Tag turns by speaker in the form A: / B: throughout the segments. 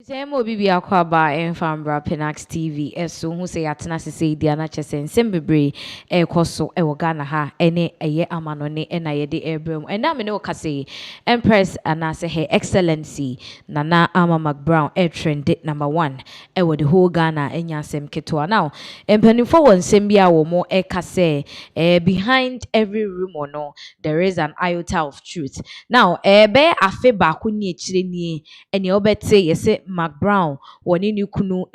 A: Temo bibi akwaba enfambra Pinaxtv eso hu se yatena sese dia na chese nsem bebre ekoso ewo Ghana ha ene eye amanone ena yede ebrem ena me ne okase Empress anase her excellency Nana Ama McBrown trend number 1 ewo the whole Ghana enya nsem keto now empanifo won nsem bia wo mo ekase behind every rumor no there is an iota of truth now be afe ba ko ni echire ni ene obete yese McBrown woni ni kunu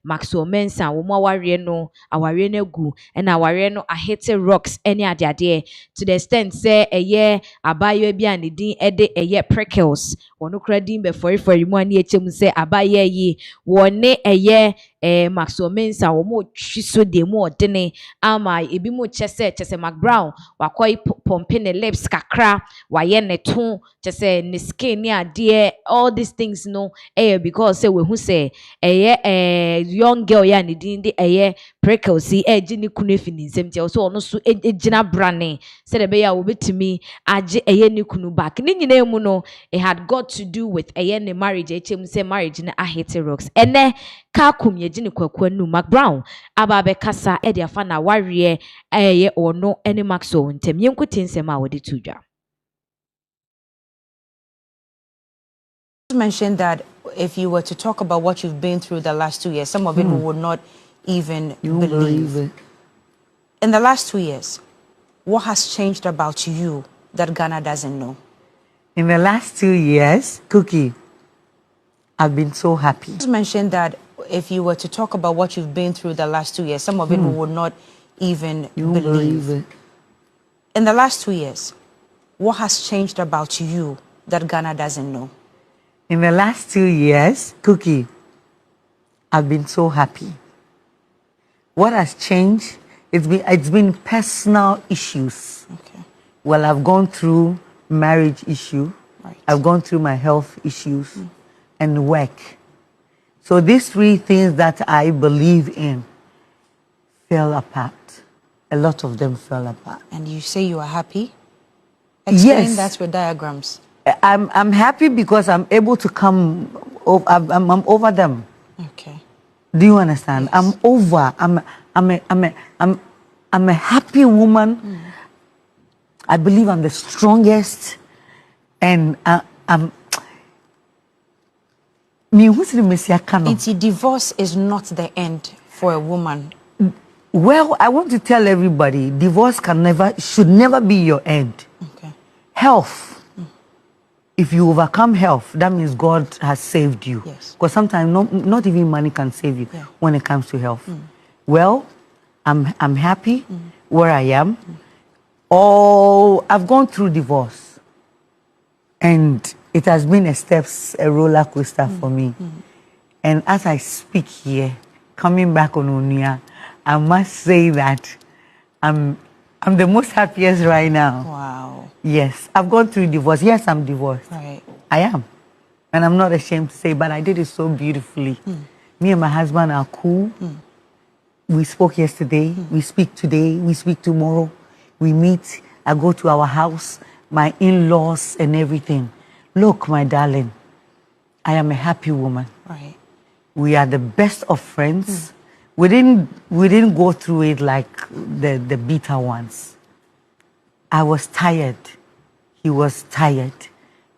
A: Maxwell mensa wo mo aware no aware na gu na aware no ahete rocks any ade to the extent say abayo bia ne din de prickles wono kra din be for mu ani echem say abaye yi woni Maxwell mensa wo mo twiso de mo odene ama ebi mo chese McBrown wakoy pompe ne lips kakra waye ne ton chese ne skin ni ade all these things no because say we who say young girl ya ne din de prickles si gini kunu fini nsem ti so ono so gina brane say the be ya wo betimi age ni kunu back ni nyina mu no it had got to do with ne marriage echem say marriage na ahete rocks ene ka kumye gini kwakwa nu McBrown aba be kasa de afa na ware ono ene Maxwell ntem yenkuti nsem a wodi tudwa.
B: Mentioned that if you were to talk about what you've been through the last 2 years, some of it we would not even believe it. In the last 2 years, what has changed about you that Ghana doesn't know?
C: In the last 2 years, Cookie, I've been so happy.
B: You mentioned that if you were to talk about what you've been through the last 2 years, some of it we would not even believe it. In the last 2 years, what has changed about you that Ghana doesn't know?
C: In the last 2 years, Cookie, I've been so happy. What has changed? It's been personal issues.
B: Okay.
C: Well, I've gone through marriage issue.
B: Right.
C: I've gone through my health issues and work. So these 3 things that I believe in fell apart. A lot of them fell apart.
B: And you say you are happy? Explain
C: Yes.
B: that with diagrams.
C: I'm happy because I'm able to come. I'm over them.
B: Okay.
C: Do you understand?
B: Yes.
C: I'm over. I'm a happy woman. I believe I'm the strongest, and I'm.
B: Divorce is not the end for a woman.
C: Well, I want to tell everybody, divorce should never be your end.
B: Okay.
C: Health. If you overcome health, that means God has saved you.
B: Yes.
C: Because sometimes not even money can save you when it comes to health. Well, I'm happy where I am. I've gone through divorce. And it has been a roller coaster for me. And as I speak here, coming back on Unia, I must say that I'm the most happiest right now.
B: Wow.
C: Yes, I've gone through divorce. Yes, I'm divorced.
B: Right.
C: I am. And I'm not ashamed to say, but I did it so beautifully. Me and my husband are cool. We spoke yesterday. We speak today. We speak tomorrow. We meet. I go to our house, my in-laws and everything. Look, my darling, I am a happy woman.
B: Right.
C: We are the best of friends. We didn't go through it like the bitter ones. I was tired. He was tired.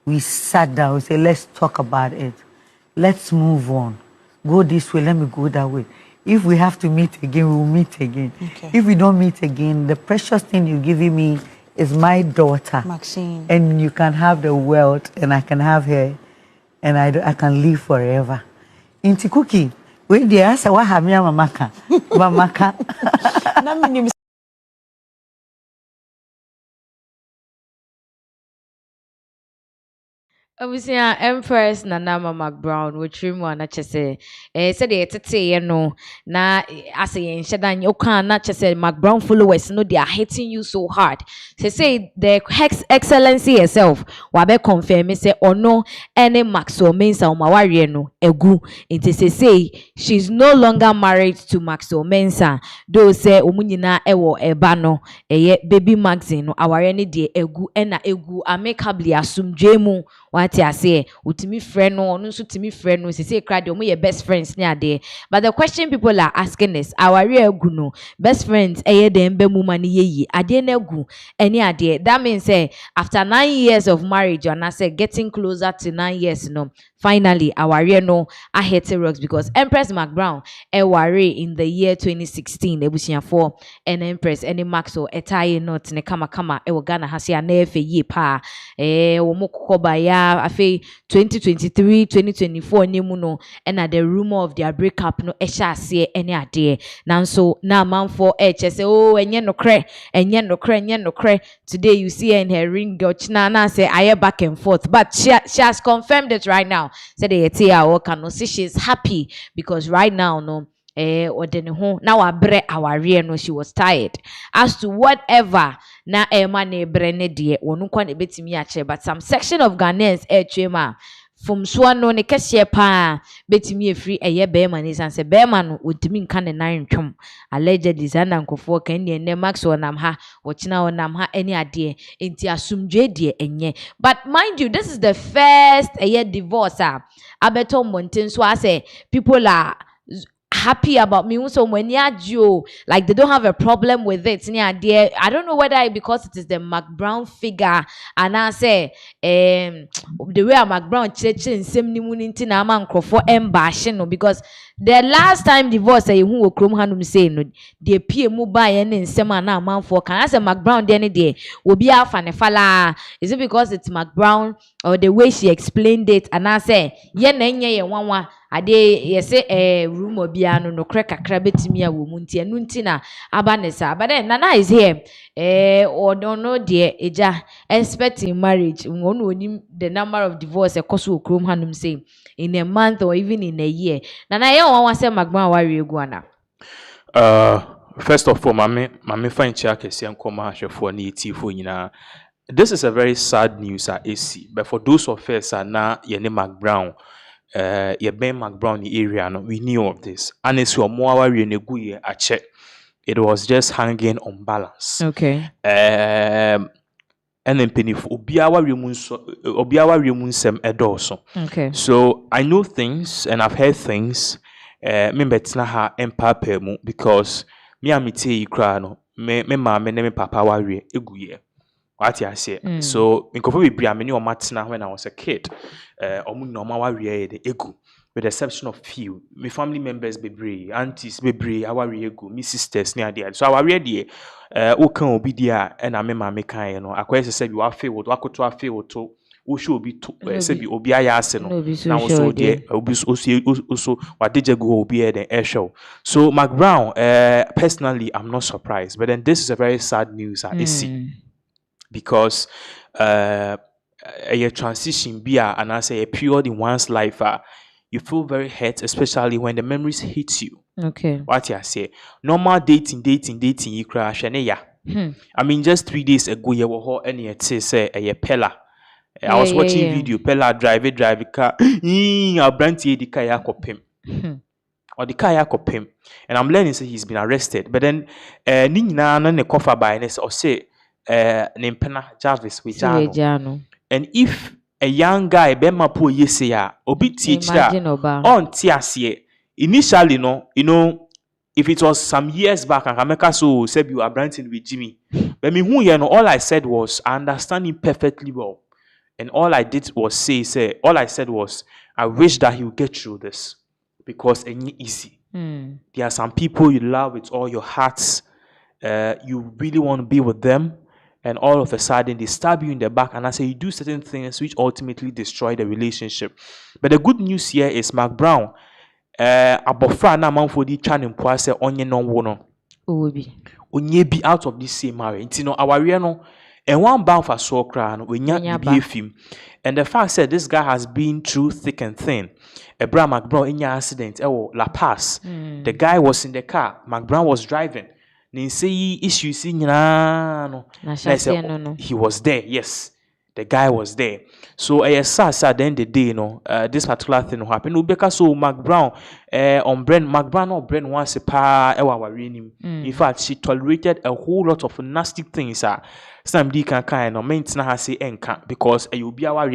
C: We sat down. We said, let's talk about it. Let's move on. Go this way. Let me go that way. If we have to meet again, we'll meet again.
B: Okay.
C: If we don't meet again, the precious thing you're giving me is my daughter.
B: Maxine.
C: And you can have the world, and I can have her, and I can live forever. Inti Cookie. When they ask what have me mamaka.
A: Obusia Empress Nana Ama McBrown which mu na chese said the tete no na as yen shedan you can na chese McBrown followers no they are hating you so hard. Say the excellency herself wa be confirm say ono any Maxwell Mensa umaware no egu nti say she's no longer married to Maxwell Mensa though say omunyina ewo eba no baby magazine no aware ne de egu na egu amicably asumdwe mu What I say, utimi friend no, no so timi friend no, say cry de your best friends near there. But the question people are asking is, our real guno, best friends, dem be mumani ye, ade na gu, any idea. That means say after 9 years of marriage, and I say getting closer to 9 years, no, finally our real no, I hate rocks because Empress McBrown, worry in the year 2016, ebusia for an Empress, any Maxwell, etaye not ne kama, Ghana hasi anefe ye pa, womokoba ya, afe 2023, 2024, nemuno, and at the rumor of their breakup, no, esha see any idea. Nanso, na man for say, oh, and yen no cre. Today you see her in her ring, Gotchna, say, I back and forth, but she has confirmed it right now. Said no, see she's happy because right now, no, or now I bre our rear no, she was tired. As to whatever na money brene dear, or no one bit me but some section of Ghanaians chema from Swano ne kese pa beti me free ye bearman is and say bearman would mean can nine chum allegedly zana nkofo kan ne Maxwell nam ha watchina nam ha any idea inti asumdwe de enye. But mind you, this is the first divorce abeto mountain, so I say people are happy about me so when you like they don't have a problem with it near there. I don't know whether because it is the McBrown figure and I say the way McBrown church in same nimuninti na man for embashing because the last time divorce who will chrome hanum say no the PMU buy any sema na man for can I say McBrown the any day will be out and fala. Is it because it's McBrown or the way she explained it and I say ye one ade yese room obiano no crack kakra betimi a wo munti enu nti na abanesa but then Nana is here or don't know dear eja expecting marriage won onim the number of divorce ekoso okrom hanum say in a month or even in a year. Nana ye won say McBrown wari egu ana
D: first of all mame fan chia kese nkoma ahwefo na etifo nyina. This is a very sad news at AC, but for those of us na ye ne McBrown your Ben McBrown area, no, we knew of this. And it's your more a check. It was just hanging on balance.
A: Okay.
D: And then penny for Obiawa Remunsem Edoso.
A: Okay.
D: So I know things and I've heard things. Remember it's not her empire because me and me tell you me mama me papa warrior eguye. What I say. So in Kofi many or Matina when I was a kid, the ego, with the exception of few. My family members be aunties be our ego, my sisters near there. So our ready can be there and I remember me kind, you know. I quite say you are failed, I could to a failed to who should be to say be Obiaya now so there also what did you go be the air show. So McBrown, personally I'm not surprised, but then this is a very sad news I see. Because a transition be and I say a period in one's life you feel very hurt, especially when the memories hit you.
A: Okay.
D: What I say, normal dating you crash and I mean just 3 days ago you were and you say a pella. I was watching video pella drive car I'll brand the car or the car and I'm learning say he's been arrested, but then Nina no cover by or say Nimpena Jarvis with Jano. And if a young guy bema po yesia obi teach that on tiasie initially no you know if it was some years back and Kameka so said you are branching with Jimmy but me who you know all I said was I understand him perfectly well and all I did was say all I said was I wish that he would get through this because it's easy. There are some people you love with all your hearts, you really want to be with them. And all of a sudden, they stab you in the back, and I say you do certain things which ultimately destroy the relationship. But the good news here is McBrown. Abofra na manfo di twa ne mpoa se onye no wo no. Onye bi out of this same marriage. Nti no aware no and one bound for so cry no wenya bi efim. And the fact said this guy has been through thick and thin. Abraham McBrown in your accident La Paz. The guy was in the car. McBrown was driving. He was there, yes. The guy was there. So at the end of the day, this particular thing happened. Because so McBrown on Brent McBrown or Brent once a pa in fact, she tolerated a whole lot of nasty things. Some D can kind of maintain her say enka because you be our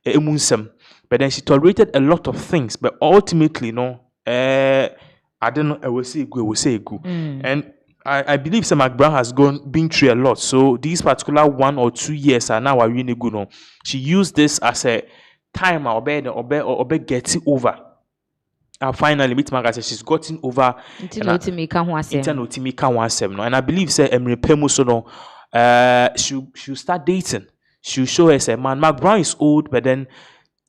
D: emunsem. But then she tolerated a lot of things. But ultimately, no, I don't know. I will say go. And I believe some McBrown has been through a lot. So these particular 1 or 2 years are now really good. No, she used this as a time or get it over. Finally, with Margaret, she's gotten over. And I believe say Emre Pemuso no, she'll start dating. She'll show us a man. McBrown is old, but then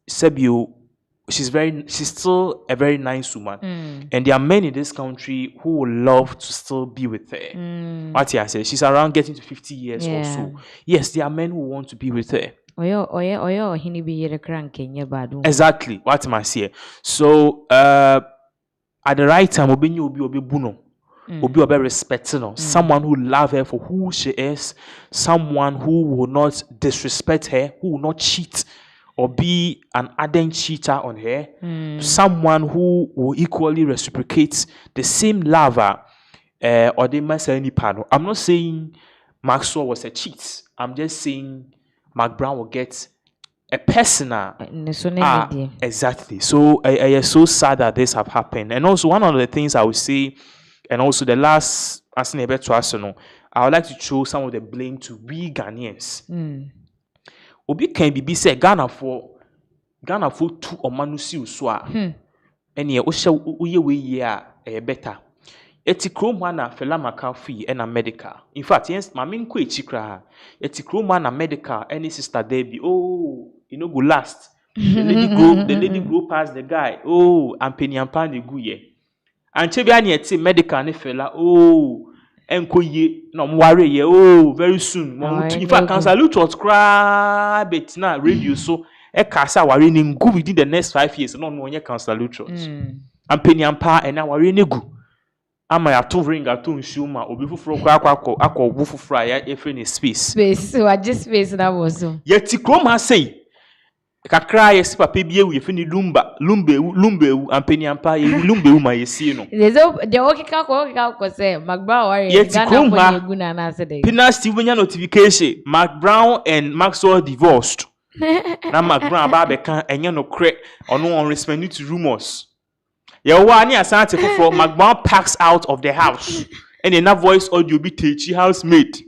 D: Sebio, she's still a very nice woman. And there are men in this country who would love to still be with her. What I say, she's around getting to 50 years or so. Yes, there are men who want to be with her. Exactly. What am I saying? So at the right time, obi buno. Obi respecting, someone who love her for who she is, someone who will not disrespect her, who will not cheat or be an ardent cheater on her, someone who will equally reciprocate the same love or they must say any panel. I'm not saying Maxwell was a cheat. I'm just saying McBrown will get a personal. Exactly. So I am so sad that this have happened. And also one of the things I would say, and also the last, I would like to throw some of the blame to we Ghanaians. Obi can be say Ghana for 2 omanusi uswa. Eni uye we better. Eti kroma na fela makafi ena medical. In fact, yes, my main kwe chikra. Eti kroma na medical any sister Debbie. Oh, go last. The lady go past the guy. Oh, and penny and pan go ye. And chebiani eti medical ne fela. Oh, enko ye no mware ye. Oh, very soon. In fact, cancer loot was cry bet na radio so e kasa ware ni ngu within the next 5 years. No onye cancer loot. And penny and pa and ware ni gu. Ama ya to ring ato nshuma obi fufuro akọ obu fufuro ya efe ni space
A: so I just space that was so
D: yeti kroma say kakra yesi papa bi ewu efe ni lumba ampeni ampa ye lumba u ma yesi no
A: the okika ko say McBrown worry Ghana for egu na na say dey
D: Pinaxtv nya notification McBrown and Maxwell divorced na McBrown ba be kan enye no kre ono on respect to rumors. McBrown packs out of the house and in that voice audio be teach housemate.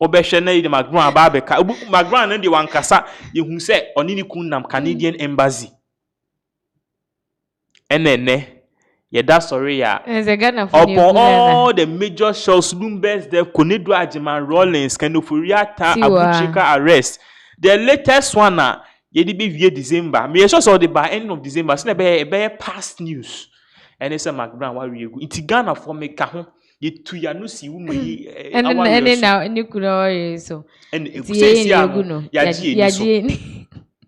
D: Obeshene the McBrown Babeka McBrown and the one kasa you say onini kunam Canadian embassy. And then that's sorry ya. Upon all the major shows, Bloomberg, the Konedo Ajiman Rollins, Kenofuriata, Abuchika arrest. The latest one Yedi be via December. Me sure saw the by end of December. So be past news. And it's a McBrown why we go. It's Ghana for me kahon. Ye tu ya no si wu me.
A: And now you could already so.
D: And it says ya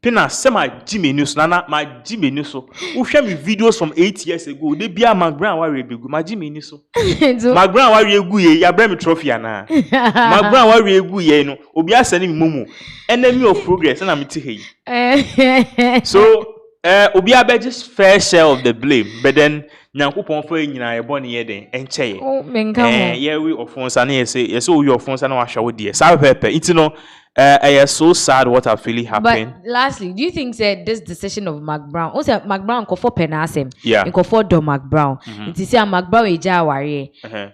D: Pina say my Jimmy news nana my Jimmy news so. Who share me videos from 8 years ago. They be a McBrown why we go. My Jimmy news so. McBrown why we go ye ya bring me trophy ana. McBrown why we go ye no. Obi a send me momo. Enemy of progress and I'm hey. So obi a just fair share of the blame. But then Nyankopon for nyina e boni ye den enche ye.
A: Oh menka
D: yeah we offense and yes we offense and wa shawo die. Sa pepe. It no I am so sad what have really happened.
A: But lastly, do you think that this decision of McBrown, also McBrown go for penasem, go for do McBrown, it is McBrown eja wari.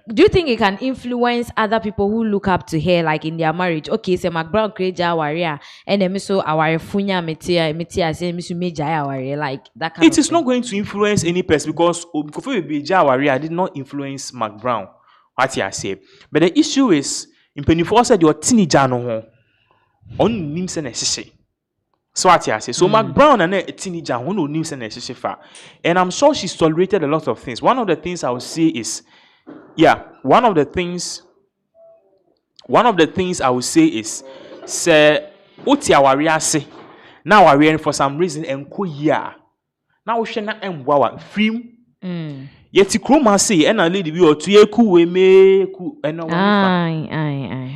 A: Do you think it can influence other people who look up to her, like in their marriage? Okay, so McBrown create jawaria, and then so our funya metia say misu meja jawaria, like that kind.
D: It is not going to influence any person because jawaria did not influence McBrown. What I say, but the issue is in Pennyfor said your teenager no. On nims and necessary. So what I say. So McBrown and a teenager who no nims and necessary far. And I'm sure she's tolerated a lot of things. One of the things I would say is, one of the things I would say is, say, Otia warrior say, now warrior for some reason and ya. Now we shall not emwawa free. Yet Chroma say, and a lady will to ye ku we me ku and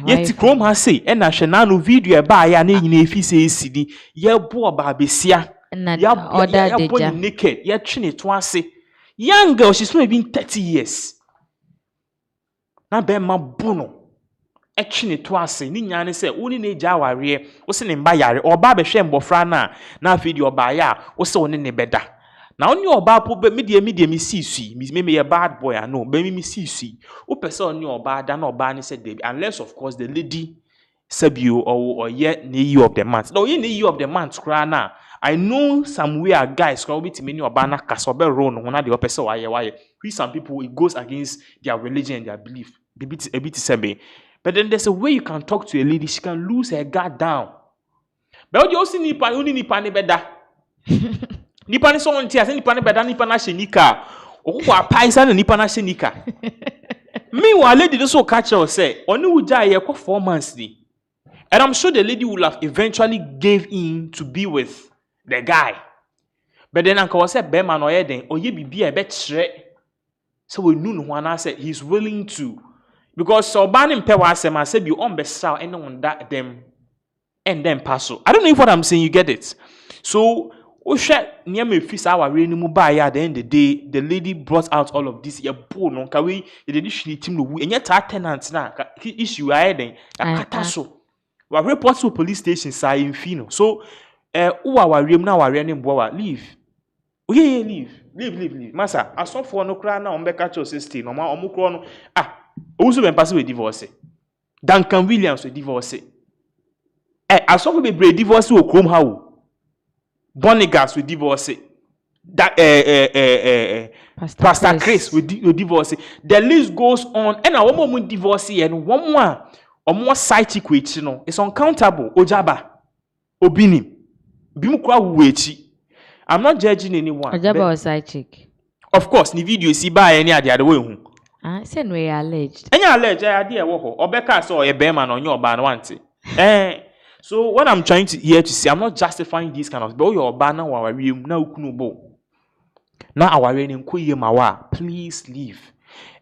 D: yet Chroma say, and I shall now video by an if he says CD, ye poor babesia, ya naked, yet trini twice. Young girl, she's maybe 30 years. Now be my bono. etwe to ase ni nyane se woni na eja aware wo se ne mba yare oba be hwe mbofra na afi di oba ya wo se woni ne beda na oni oba po me me si sui me ye bad boy no be me si sui wo pese oni oba da na oba ne se debi unless of course the lady sabio or ye na year of the month no ye na year of the month kra na I know some way guys can be many oba na kasobe ro no na de pese why some people it goes against their religion and their belief a bit sebe. But then there's a way you can talk to a lady, she can lose her guard down. But you also need only nipa ne beda. Nipa ne so on tia, nipa ne beda, nipa na shenika. Wa paisa na nipa na shenika. Meanwhile, lady just so catch her say, "Oni uja ye kwa 4 months ni." And I'm sure the lady will have eventually gave in to be with the guy. But then Uncle was said, "Bema no ye den, oye bibi e betre." So we knew no one said he's willing to. Because so banning pe wa asem say be on besal and on that them and then pass. I don't know if what I'm saying you get it. So o hwe near me fi sa aware ni mu ba ya at the end of the day the lady brought out all of this ye bo no ka we the dishini team no wu enye ta tenant na issue aye den akata so. We report to police station say in fino. So who aware mu na aware ni mbo wa leave. Oye leave. Masa asofo no kra na ombeka cho 16 no ma omukro no also been passed with divorce. Duncan Williams with divorce. I saw be break divorce with Chrome how. Bonigas with divorce. That Pastor Chris with divorce. The list goes on. And a woman divorce and one more or more SideChick with you know. It's uncountable. Ojaba. Obini. Bimukwa wechi. I'm not judging anyone.
A: Ojaba or SideChick.
D: Of course, the video see by any other way.
A: Say no alleged.
D: Any alleged idea wo obeka so e be man on your ban want. So what I'm trying to here to say, I'm not justifying this kind of but your ban na wa wiem na ukunu bo. Na aware ni nkoye mawa, please leave.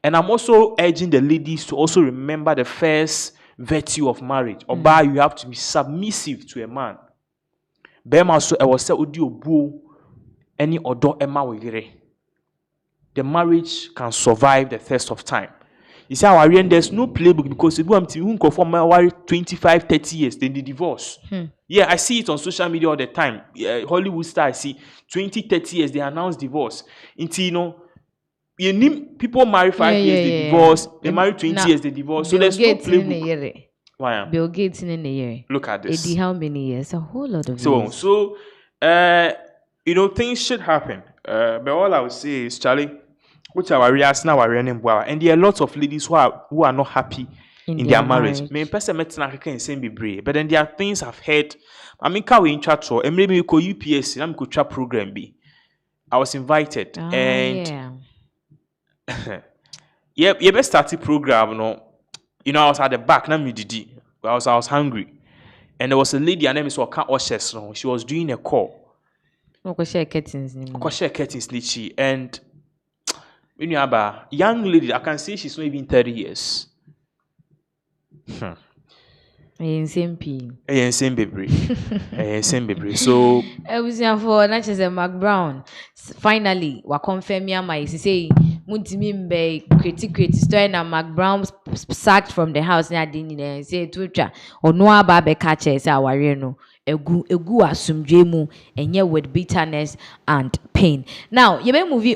D: And I'm also urging the ladies to also remember the first virtue of marriage. Oba, you have to be submissive to a man. Bema so e was say odi obuo any odo ema wire. The marriage can survive the test of time. You see, there's no playbook because if you go for marriage 25, 30 years, then they divorce. Yeah, I see it on social media all the time. Hollywood star, I see 20, 30 years, they announce divorce. Until, you need people marry 5 years, they divorce. They marry 20 years, they divorce. So there's no playbook. Why?
A: Bill Gates in a year.
D: Look at this.
A: How many years? A whole lot of years.
D: So, things should happen. But all I would say is, Charlie, which are warriors now are running well, and there are lots of ladies who are not happy in their marriage. Me person met na can say be brave, but then there are things I've heard. I mean, can we in chat or and maybe we call UPS, and we could chat program B. I was invited, and yeah, you best start the program. No, I was at the back. Now me did. I was hungry, and there was a lady. Her name is Waka Oshes. No, she was doing a call.
A: Share curtains,
D: and. Young lady, I can say she's not even 30 years.
A: Same baby.
D: Same baby. So
A: I was here for not just a McBrown. Finally, we confirm my say Muntimi be critic story na McBrown sacked from the house na didn't say to or no aba be catch say aware no egu asumdwe mu enye with bitterness and pain. Now, you may movie